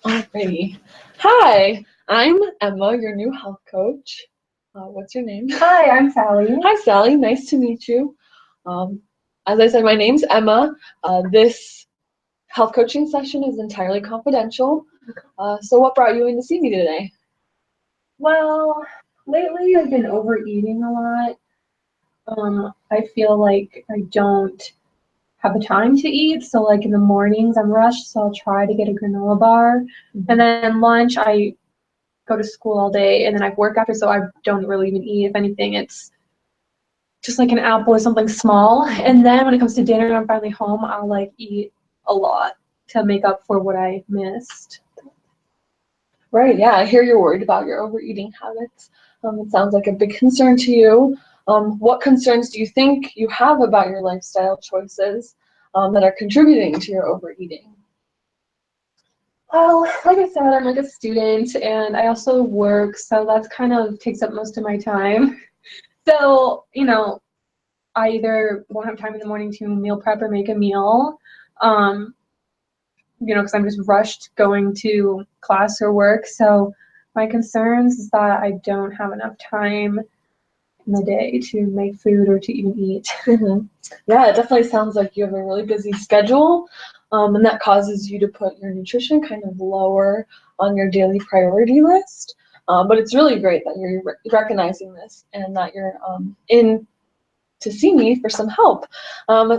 Alrighty. Hi, I'm Emma, your new health coach. What's your name? Hi, I'm Sally. Hi, Sally. Nice to meet you. Um, as I said, my name's Emma. This health coaching session is entirely confidential. So what brought you in to see me today? Well, lately I've been overeating a lot. I feel like I don't have the time to eat, so like in the mornings I'm rushed, so I'll try to get a granola bar. And then lunch I go to school all day and then I work after, so I don't really even eat. If anything, it's just like an apple or something small. And then when it comes to dinner and I'm finally home, I'll like eat a lot to make up for what I missed. Right, yeah, I hear you're worried about your overeating habits. It sounds like a big concern to you. What concerns do you think you have about your lifestyle choices that are contributing to your overeating? Well, like I said, I'm like a student and I also work, so that's kind of takes up most of my time. So, I either won't have time in the morning to meal prep or make a meal, because I'm just rushed going to class or work. So my concerns is that I don't have enough time in the day to make food or to even eat. Yeah, it definitely sounds like you have a really busy schedule, and that causes you to put your nutrition kind of lower on your daily priority list. But it's really great that you're recognizing this and that you're in to see me for some help.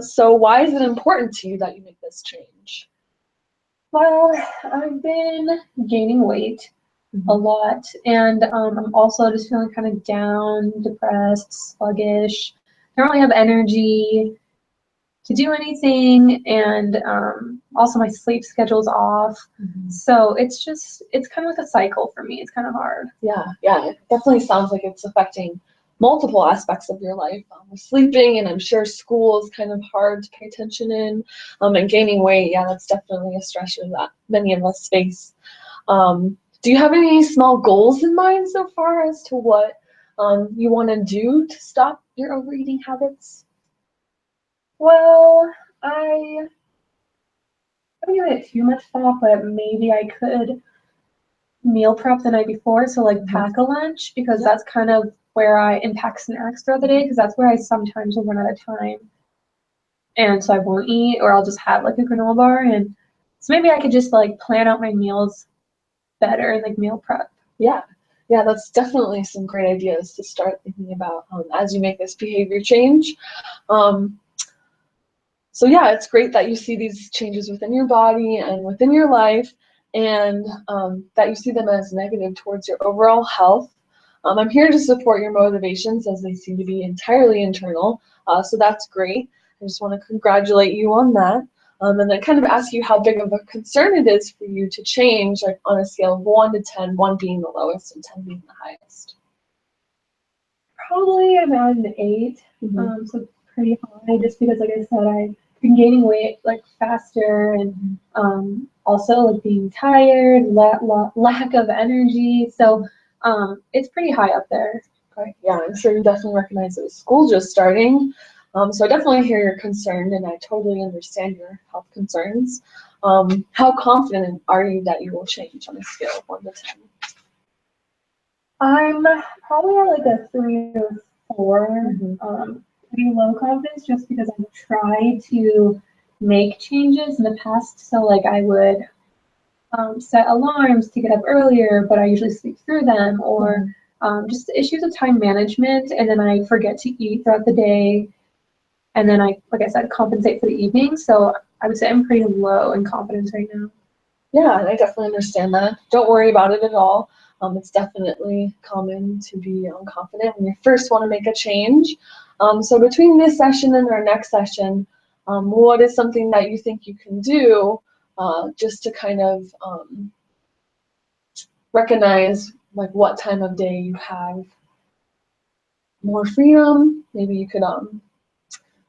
So why is it important to you that you make this change? Well, I've been gaining weight a lot, and I'm also just feeling kind of down, depressed, sluggish. I don't really have energy to do anything, and also my sleep schedule's off. So it's kind of like a cycle for me. It's kind of hard. Yeah, it definitely sounds like it's affecting multiple aspects of your life. With sleeping, and I'm sure school is kind of hard to pay attention in, and gaining weight. Yeah, that's definitely a stressor that many of us face. Do you have any small goals in mind so far as to what you want to do to stop your overeating habits? Well, I haven't given it too much thought, but maybe I could meal prep the night before, so like pack a lunch, because that's kind of where I pack snacks throughout the day, because that's where I sometimes will run out of time, and so I won't eat, or I'll just have like a granola bar, and so maybe I could just like plan out my meals better and like meal prep. Yeah, that's definitely some great ideas to start thinking about as you make this behavior change. Um, So yeah, it's great that you see these changes within your body and within your life, and that you see them as negative towards your overall health. I'm here to support your motivations as they seem to be entirely internal, so that's great. I just want to congratulate you on that, and then kind of ask you how big of a concern it is for you to change, like on a scale of 1 to 10, 1 being the lowest and 10 being the highest. Probably about an 8, so pretty high, just because like I said, I've been gaining weight like faster, and also like being tired, lack of energy, so it's pretty high up there. Okay. Yeah, I'm sure you definitely recognize that with school just starting. So I definitely hear you're concerned, and I totally understand your health concerns. How confident are you that you will change on a scale of 1 to 10? I'm probably at like a 3 or 4, pretty low confidence, just because I've tried to make changes in the past. So like I would set alarms to get up earlier, but I usually sleep through them, or just issues of time management, and then I forget to eat throughout the day, and then like I said, compensate for the evening. So I would say I'm pretty low in confidence right now. Yeah, and I definitely understand that. Don't worry about it at all. It's definitely common to be unconfident when you first want to make a change. So between this session and our next session, what is something that you think you can do just to kind of recognize like what time of day you have more freedom? Maybe you could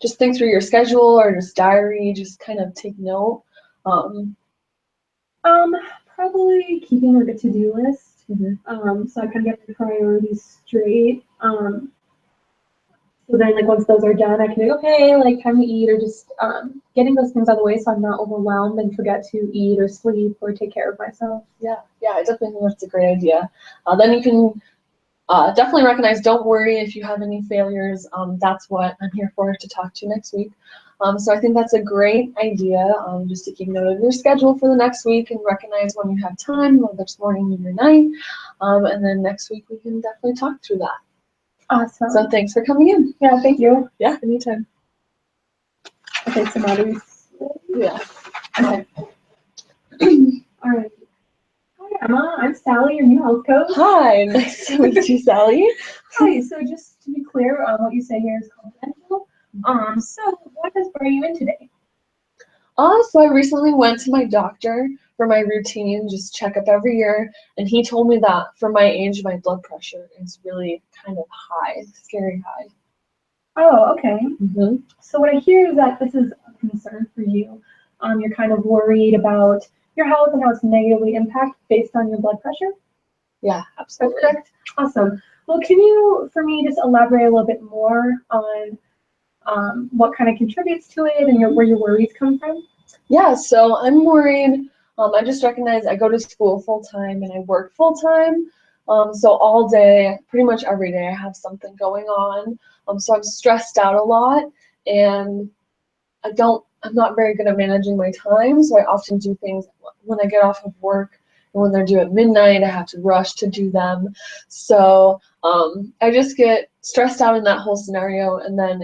just think through your schedule or just diary, just kind of take note. Probably keeping like a to-do list, so I kind of get my priorities straight. So then, like, once those are done, I can be, okay, like, time to eat, or just getting those things out of the way so I'm not overwhelmed and forget to eat or sleep or take care of myself. Yeah, I definitely think that's a great idea. Then you can definitely recognize, don't worry if you have any failures. That's what I'm here for, to talk to you next week. So I think that's a great idea, just to keep note of your schedule for the next week and recognize when you have time, whether it's morning or night. And then next week we can definitely talk through that. Awesome. So thanks for coming in. Yeah, thank you. Yeah, anytime. Okay, so now do we... Yeah. Okay. All right. Hi, Emma. I'm Sally, your new health coach. Hi, nice to meet you, Sally. Hi. So just to be clear, what you say here is confidential. So what has brought you in today? So I recently went to my doctor for my routine, just checkup every year, and he told me that for my age, my blood pressure is really kind of high, scary high. Oh, okay. Mm-hmm. So what I hear is that this is a concern for you. You're kind of worried about your health and how it's negatively impacted based on your blood pressure? Yeah, absolutely. That's correct? Awesome. Well, can you, for me, just elaborate a little bit more on what kind of contributes to it and where your worries come from? Yeah, so I'm worried. I just recognize I go to school full time and I work full time. So all day, pretty much every day, I have something going on. So I'm stressed out a lot, and I'm not very good at managing my time. So I often do things when I get off of work, and when they're due at midnight, I have to rush to do them. So I just get stressed out in that whole scenario, and then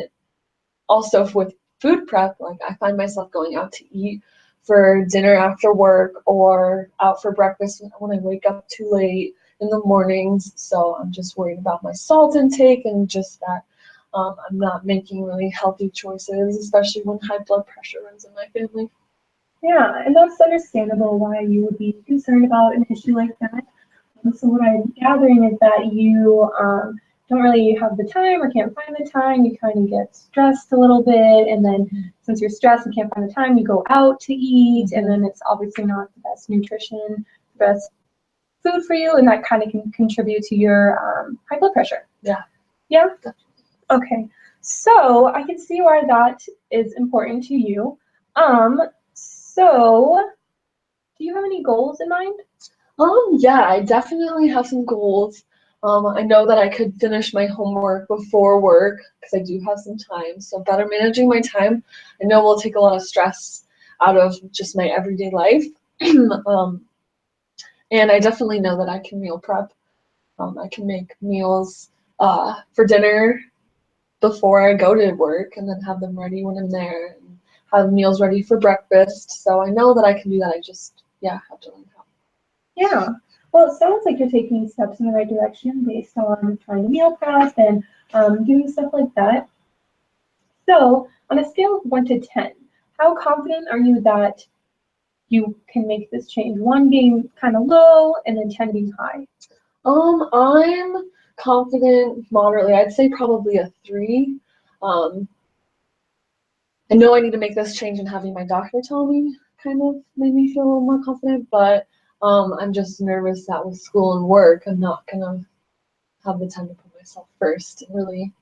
also with food prep, like I find myself going out to eat for dinner after work or out for breakfast when I wake up too late in the mornings. So I'm just worried about my salt intake and just that I'm not making really healthy choices, especially when high blood pressure runs in my family. Yeah, and that's understandable why you would be concerned about an issue like that. So what I'm gathering is that you don't really have the time or can't find the time. You kind of get stressed a little bit, and then since you're stressed and can't find the time, you go out to eat, and then it's obviously not the best nutrition, the best food for you, and that kind of can contribute to your high blood pressure. Yeah. Yeah? Okay. So I can see why that is important to you. So do you have any goals in mind? Yeah, I definitely have some goals. I know that I could finish my homework before work because I do have some time. So better managing my time, I know will take a lot of stress out of just my everyday life. And I definitely know that I can meal prep. I can make meals for dinner before I go to work and then have them ready when I'm there and have meals ready for breakfast. So I know that I can do that. I just, have to learn how. Yeah. Well, it sounds like you're taking steps in the right direction based on trying to meal prep and doing stuff like that. So on a scale of 1 to 10, how confident are you that you can make this change? 1 being kind of low and then 10 being high. I'm confident moderately. I'd say probably a 3. I know I need to make this change, and having my doctor tell me kind of made me feel a little more confident, but I'm just nervous that with school and work, I'm not gonna have the time to put myself first and really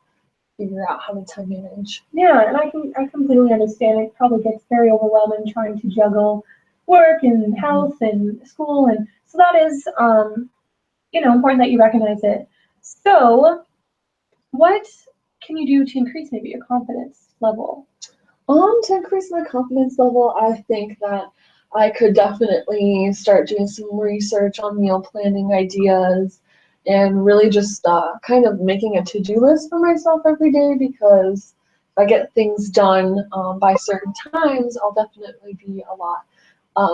figure out how to time manage. Yeah, and I completely understand. It probably gets very overwhelming trying to juggle work and health and school, and so that is important that you recognize it. So what can you do to increase maybe your confidence level? To increase my confidence level, I think that I could definitely start doing some research on meal planning ideas and really just kind of making a to-do list for myself every day, because if I get things done by certain times, I'll definitely be a lot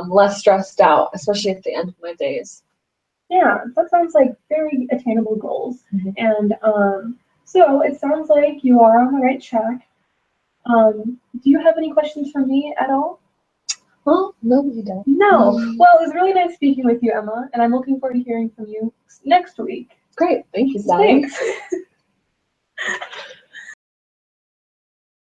less stressed out, especially at the end of my days. Yeah, that sounds like very attainable goals. And so it sounds like you are on the right track. Do you have any questions for me at all? Well, no, you don't. No. Well, it was really nice speaking with you, Emma, and I'm looking forward to hearing from you next week. Great. Thank you, Sally. Thanks.